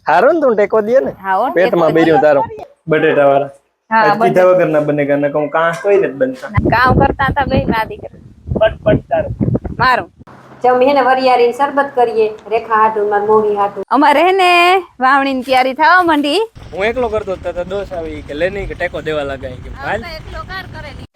હારો ને તું ટેકો દે ને પેટમાં બેર્યું તારો બટેટા વાળા હા કીધા વગર ના બને કે કહું કાં કોઈ નથી બનતા કામ કરતા હતા બે ના દીકરા પટ તારો મારું જમી ને વરિયાળી શરબત કરીએ રેખા હાટુ માં મોહી હાટુ અમારે હે ને વાવણી ની તૈયારી થવા માંડી હું એકલો કરતો તો દોષ આવી કે લેની કે ટેકો દેવા લગાય કે હાલ એકલો કાર કરેલી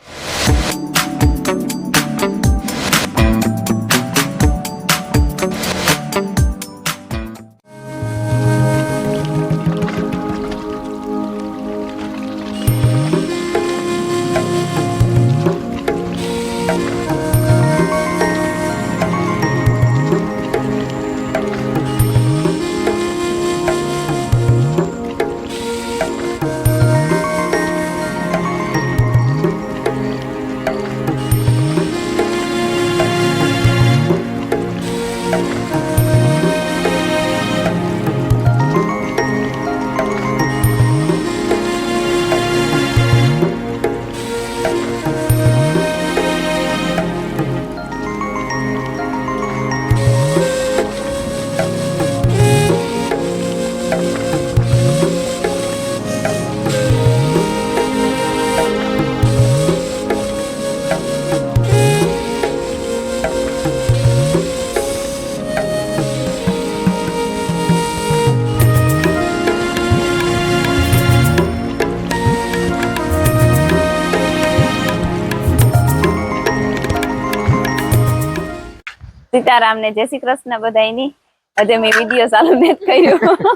સીતારામ ને જય શ્રી કૃષ્ણ બધાયની આજે મેં વિડીયો ચાલુ નથી કર્યો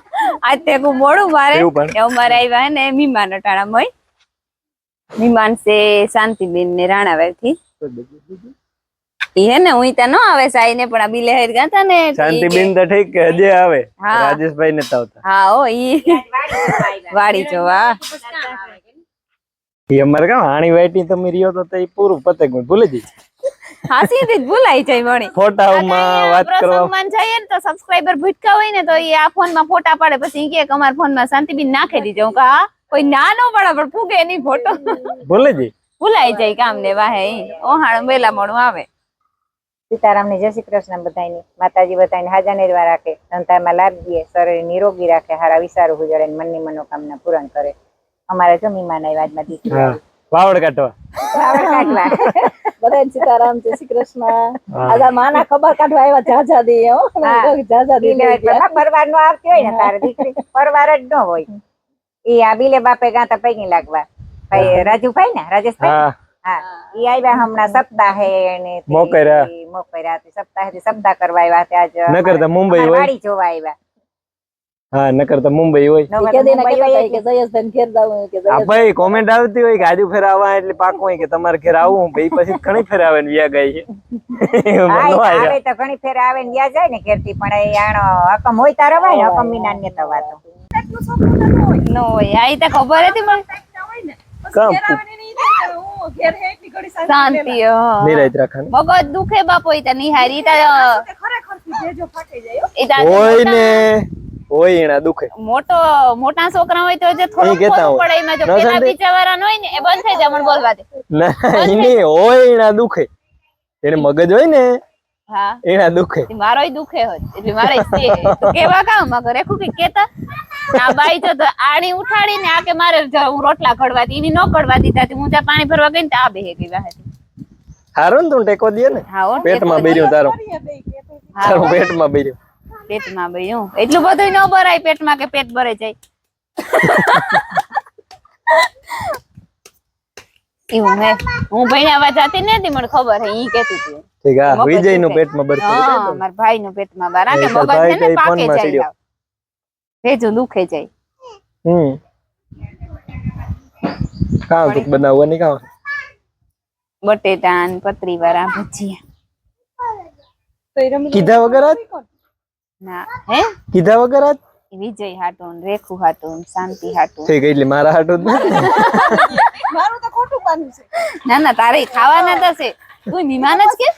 આજ તે હું મોડું મારે અમારે આવ્યા હે ને મહેમાન અટાણામય મહેમાન છે શાંતિબેન ને રાણાવાવ થી હે ને હું ત્યાં ન આવે સાઈ ને પણ આ બી લહેર ગાતા ને શાંતિબેન તો ઠીક કે હજે આવે રાજેશભાઈ ને આવતા હા ઓ ઈ વાડી જોવા ઈ અમારે કામ આણી વાઈટી તમે રહ્યો તો એ પૂરું પતે કોઈ ભૂલી જઈ હાસી થી ભૂલાઈ જાય મણી ફોટામાં વાત કરવા પ્રસંગમાં જઈએ ને તો સબસ્ક્રાઇબર ભૂટકા હોય ને તો એ આ ફોન માં ફોટા પાડે પછી ઈ કે અમાર ફોન માં શાંતિબેન નાખી દીજો કે હા કોઈ નાનો પડે પણ ફૂગે નહીં ફોટો ભૂલાઈ જાય કામ ને વાહે ઓહાણ વેલા મોડું આવે સીતારામ ને જય શ્રી કૃષ્ણ બધાની માતાજી બધાને હાજા નિર્વા રાખે ધંધામાં લાભ દે શરીર નિરોગી રાખે હારા વિચારો ગુજરે મનની મનોકામના પૂરણ કરે અમારે જો મહેમાન આવ્યા આજના દીકરા વાવડ કાઢવા બધાને સીતારામ જય શ્રી કૃષ્ણ આજા માના ખબર કાઢવા આવ્યા જાજા દે જાજા દે પરવાર નો આવતી હોય ને તારે દીકરી પરવાર જ ન હોય ઈ આ બીલે બાપે ગાતા પૈકી લાગવા ભાઈ રાજુભાઈ ને રાજેશભાઈ હા ઈ આવ્યા હમણાં સપ્તાહે ને મોકર્યા સપ્તાહે સપ્તાહ કરવા આવ્યા આજ નકર તો મુંબઈ હોય વાડી જોવા આવ્યા હા નકર તો મુંબઈ હોય કે દેના કે જયેશભાઈ ઘેર જાવું કે ભાઈ કોમેન્ટ આવતી હોય કે આજુ ફેર આવવા એટલે પાક હોય કે તમારે ઘેર આવું ભાઈ પછી ઘણી ફેર આવે ને વ્યા ગઈ છે આવે તો ઘણી ફેર આવે ને વ્યા જાય ને ઘેરથી પણ એ આણો હકમ હોય તારો ભાઈ હકમ વિના ને તવાતો નો હોય આ તો ખબર હતી મને શાંતિ નિરાત રાખવાનું મગજ દુખે બાપો ઈ નિહારી હોય ને હોય એના દુખે મોટા છોકરા હોય તો જે થોડું પડે એમાં જો પેલા બીચાવાળા હોય ને એ બંધ થઈ જાય મને બોલવા દે ના ઈને હોય એના દુખે એને મગજ હોય ને હા એના દુખે મારોય દુખે હોય એટલે મારે છે કેવા કામ માં કરે ખુકી કેતા આ બાઈ જો તો આણી ઉઠાડી ને આ કે મારે હું રોટલા ઘડવાતી એની નો ઘડવા દીધા હું ત્યાં પાણી ભરવા ગઈ ને આ બેહે ગઈ વાહે હારો ને તું ટેકો દે ને પેટમાં બેર્યું તારો પેટમાં બેર્યું પેટમાં બેર્યું એટલું બધું ન ભરાય પેટમાં કે પેટ ભરે જાય એવું હે હું ભણ્યા જાતી નથી મને ખબર હે ઈ કેતી હતી ઠીક આ વિજય નું પેટમાં ભરતું હા મારા ભાઈ નું પેટમાં બારા કે મગજ છે ને પાકે જાય ભેજું દુખે જાય કામ તો બનાવવાની કામ બટેટા ને પતરી વાળા ભજીયા કીધા વગર ના હે કીધા વગર વિજય હાટું રેખુ હાટું શાંતિ હાટું ઠીક એટલે મારા હાટું મારું તો ખોટું પાનું છે ના ના તારે ખાવાના તો છે તું મહેમાન જ કે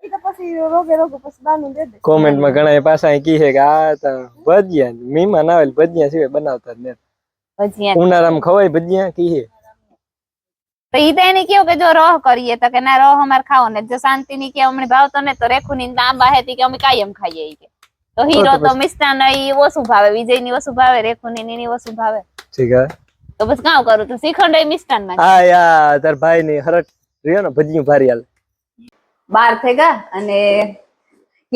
ઈ તો પછી રોગે પછી બાનું દે દે કોમેન્ટ માં ઘણા પાછા કી છે કે આ તો ભજીયા મહેમાન આવે ભજીયા સિવાય બનાવતા જ નથી ભજીયા ઉનાળામાં ખવાય ભજીયા કી છે તો ઈ તો એને કેવું કે જો રોહ કરીએ તો કે ના રોહ અમારે ખાવો ને જો શાંતિ ની કે અમને ભાવતો ને તો રેખુ ની આંબા હેતી કે અમે કાયમ ખાઈએ કે તો હીરો તો મિષ્ટાન ઈ ઓછું ભાવે, વિજય ની ઓછું ભાવે, રેખુ ની ઓછું ભાવે. ઠીક હે તો બસ કામ કરું તું શ્રીખંડ મિષ્ટાન માં. હા યાર તાર ભાઈ ની હરક રહ્યો ને ભજીયું ભારી હાલ. 12 થઈ ગયા અને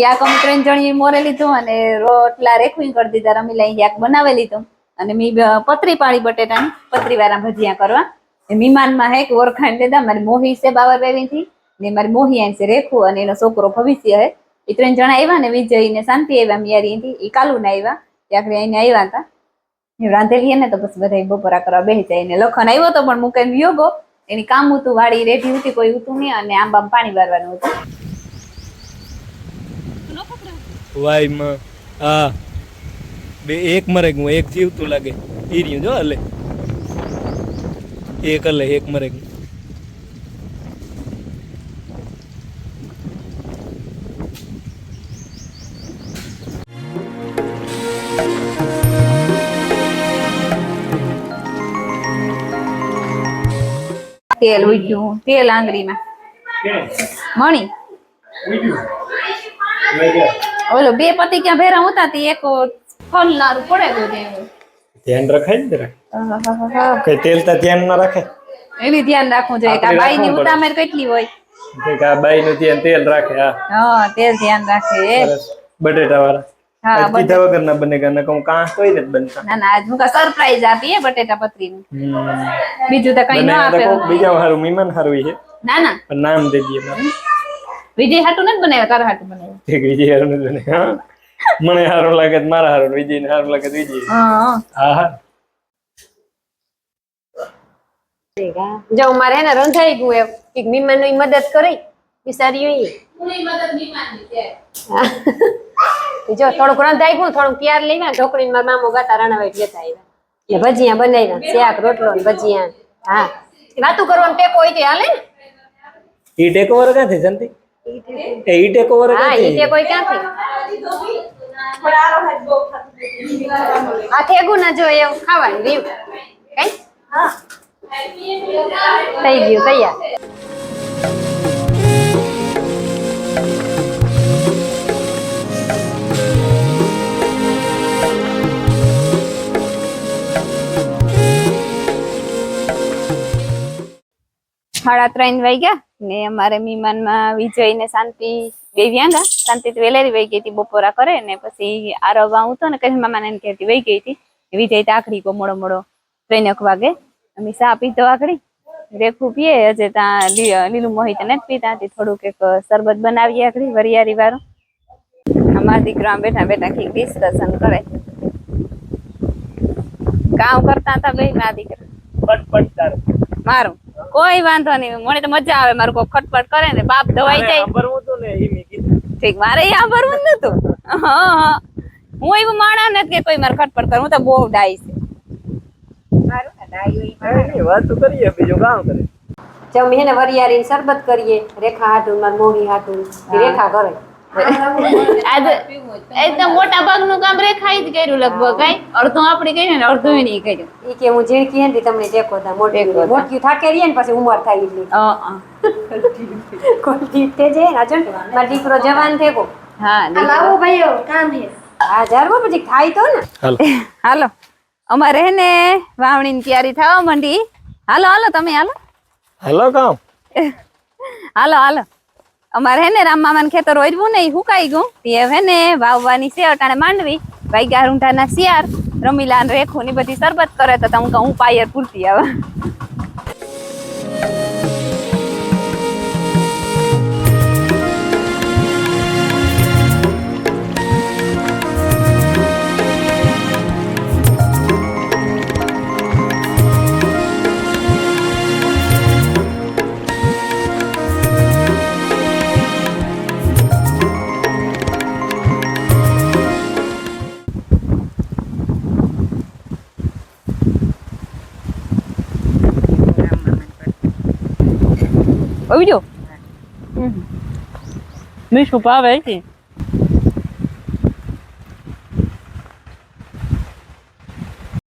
યાક અમે 3 જણી મોરે લીધું અને રોટલા રેખું કરી દીધા, રમીલા યાક બનાવી લીધું અને મી પતરી પાડી બટેટાની પતરી વાળા ભજીયા કરવા. મહેમાન માં હે કે ઓરખાણ લીધા, મારી મોહી છે બાવર વેવી થી ને મારી મોહી આઈ છે રેખુ અને એનો છોકરો ભવિષ્ય હે. એ 3 જણા આવ્યા ને વિજય ને શાંતિ આવ્યા, મિયારી થી ઈ કાલુ ને આવ્યા ત્યાં એને આવ્યા હતા. રાંધેલી ને તો બસ બધા બપોરા કરવા બેસી જાય ને લખન આવ્યો તો પણ મુકાઈ ગયો ગો, એની કામ હતું વાડી રેડી હતી કોઈ હતું નહીં અને આંબામાં પાણી વારવાનું હતું. વાય માં હા બે એક મરે ગયું એક જીવતું લાગે ઈ રહ્યું જો હલે એક હલે એક મરે ગયું. તેલ ઉડ્યું, તેલ આંગળીમાં મણી ઓલો 2 પતિ ક્યાં ભેરા હતા તે એક ફલનારું પડે ગયું. ધ્યાન રખાય ને જરા કઈ તેલ તા ધ્યાન ના રાખે, એની ધ્યાન રાખવું જોઈએ કે આ બાઈ ની ઉતામેર કેટલી હોય કે આ બાઈ નું ધ્યાન તેલ રાખે. હા તેલ ધ્યાન રાખે. બટેટા વાળા હા કીધા વગર ના બને ગાને કહું કાંસ હોય ને બનતા. ના ના આજ મુકા સરપ્રાઈઝ આપીએ બટેટા પતરી નું, બીજું તો કઈ ન આપે. બીજા હારું મહેમાન હારું છે ના ના પણ નામ દે દઈએ મારે વિજય હાટું નથી બનાવ્યા, તારા હાટું બનાવ્યા. ઠીક વિજય હારું નથી બને. હા મને હારું લાગે તો મારા હારું, વિજય ને હારું લાગે તો વિજય. હા હા હા જો મારે ને રંધાઈ ગયું એમ કે મહેમાન ની મદદ કરી બિચારી હોય જો થોડુંક રંધાઈ ગયું, થોડુંક તૈયાર લઈ ગયા ઢોકળી મારા મામો ગાતા રણાવાઈ લેતા આવ્યા, ભજીયા બનાવ્યા, શાક રોટલો ભજીયા. હા વાતું કરવાનું ટેકો હોય તે હાલે ને. ઈ ટેકો વર ક્યાંથી જંતી ઈ ટેકો વર હા ઈ ટેકો ક્યાંથી આ ઠેગું ના જો એવું ખાવાનું રહ્યું કઈ થઈ ગયું તૈયાર. સાડા 3 વાગ્યા ને અમારે મહેમાન માં વિજય ને શાંતિ બે વ્યાંગા. શાંતિ તો વેલેરી વહી ગઈ હતી બપોરા કરે ને પછી આરવા હું તો ને કઈ મામા ને કહેતી વહી ગઈ હતી. વિજય તો આખડી કો મોડો મોડો 3 વાગે અમે ચા પીતો આખડી રેખું પીએ હજે ત્યાં લીલું મોહિત ને પીતા હતી. થોડુંક એક શરબત બનાવીએ આખડી વરિયારી વાળું. અમારા દીકરો આમ બેઠા બેઠા કઈક ડિસ્કશન કરે, કામ કરતા હતા બે મારા દીકરા. પટપટ તાર મારું કોઈ વાંધો નહીં, મને તો મજા આવે. મારું કોઈ ખટપટ કરે ને બાપ દવાઈ જાય. ભરવું તો ને ઈ મે કીધું ઠીક મારે અહીંયા ભરવું જ નતું. હા હું એવું માણા નથી કે કોઈ મારે ખટપટ કરે, હું તો બહુ ડાઈ છે. વાત તો કરીએ બીજું કામ કરે. જો અમે એને વરિયારી શરબત કરીએ રેખા હાટું માર મોહી હાટું રેખા કરે. આજ એકદમ મોટા ભાગનું કામ રેખાઈ જ કર્યું લગભગ. કઈ અડધું આપણે કર્યું ને અડધું એની કર્યું. ઈ કે હું ઝીણકી હતી તમને ટેકો દા, મોટી થાકે રહીએ ને પછી ઉંમર થાય એટલી કોટી તે જે રાજન મારો દીકરો જવાન થયો. હા લાવો ભાઈઓ કામ હે. હા જારવો પછી ખાઈ તો ને. હાલો અમારે હે ને વાવણીની તૈયારી થવા માંડી. હાલો હાલો તમે હાલો હાલો કામ હાલો હાલો. અમારે હે ને રામ મામાને ખેતર ઓરવું ને હુકાઈ ગયું તે હે ને વાવવાની છે અટાણે માંડવી. વાગ્યા રૂંઢાના શિયાર રમીલા ને રેખુ ની બધી શરબત કરે તો હું પાયર પૂરતી આવે. ઓઈજો મીઠું ભાવે છે.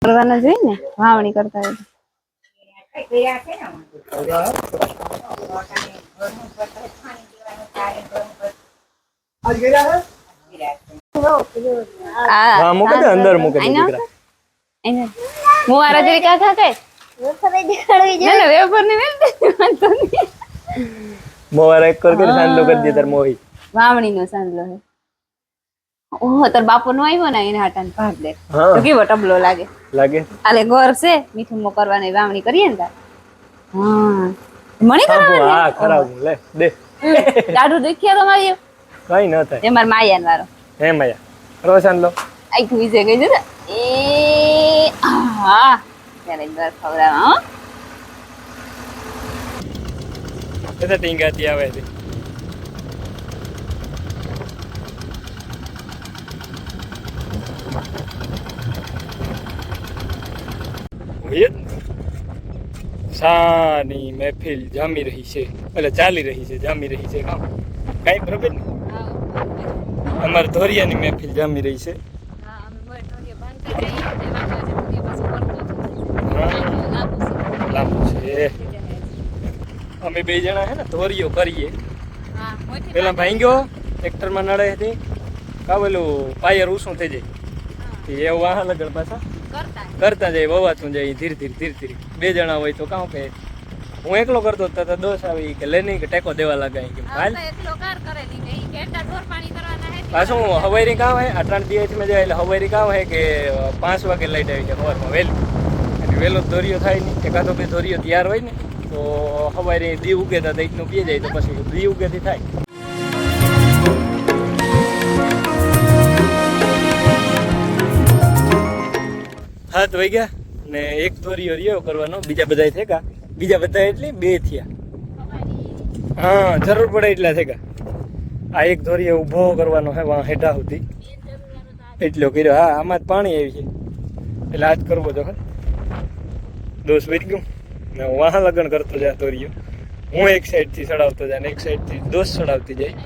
કરવાના જોઈએ ને વાવણી કરતા હોય. હા મૂકે દે અંદર મૂકે દે આઈનો? દીકરા એને મુવારા જરી કા થા કે ના ના વેફર ની વેલ વાંધો નહીં. મોવાર એક કર કરી સાંજલો કરી દે તાર મોહી વાવણી નો સાંજલો હે. ઓહો તાર બાપો નો આવ્યો ને એને હાટાને ભાગ દે હા તો કેવો ટબલો લાગે. લાગે આલે ગોર છે મીઠું મો કરવાની વાવણી કરીએ ને તાર. હા મણી સાંભળો, કરવાની હા ખરાબ લે દે દાઢું દેખ્યા તમારી કઈ ન થાય એ માર માયાન વારો હે માયા કરો સાંજલો આખું વિજય ગઈ જતા એ હા ત્યારે ઘર ખવડાવવા હો. એટલે ટીંગાતી આવે છે શાની મહેફિલ જામી રહી છે એટલે ચાલી રહી છે જામી રહી છે કામ કઈ બરોબર ને અમારે ધોરિયાની મહેફિલ જામી રહી છે લાંબુ છે અમે બે જણા હે ને ધોરિયો કરીએ પેલા ભાંગ્યો ટ્રેક્ટરમાં નડે હતી કાવેલું પાયર ઊંચું થઈ જાય એવું વાહ લગડ પાછા કરતા જાય વવાતું જાય ધીરે ધીરે ધીરે ધીરે બે જણા હોય તો કામ કે હું એકલો કરતો તો દોષ આવી કે લે નહીં કે ટેકો દેવા લગાય કે હાલ પાછું હવારી કામ હે 8 માં જાય એટલે હવારી કામ હે કે 5 વાગે લઈ જાય છે સવારમાં વહેલું એટલે વહેલો દોરિયો થાય નહીં એકાદો બે દોરિયો તૈયાર હોય ને તો હવારી દી ઉગેતા દઈનું પી જાય તો પછી દી ઉગેથી થાય. 7 વાગ્યા ને એક દોરિયો રહ્યો કરવાનો બીજા બધા થેગા બીજા બધા એટલે 2 થયા હા જરૂર પડે એટલા થેગા આ એક દોરિયો ઊભો કરવાનો હે વાં હેઠા સુધી એટલો કર્યો હા આમાં જ પાણી આવી છે એટલે આજ કરવો તો દોષ વધી ગયું ને વાહ લગન કરતો જાય દોરિયો હું એક સાઈડથી સડાવતો જાય ને એક સાઈડથી દોષ સડાવતી જાય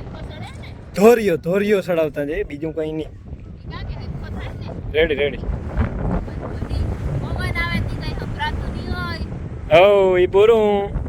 ધોરિયો સડાવતા જાય બીજું કંઈ નહીં રેડી હો એ બોરું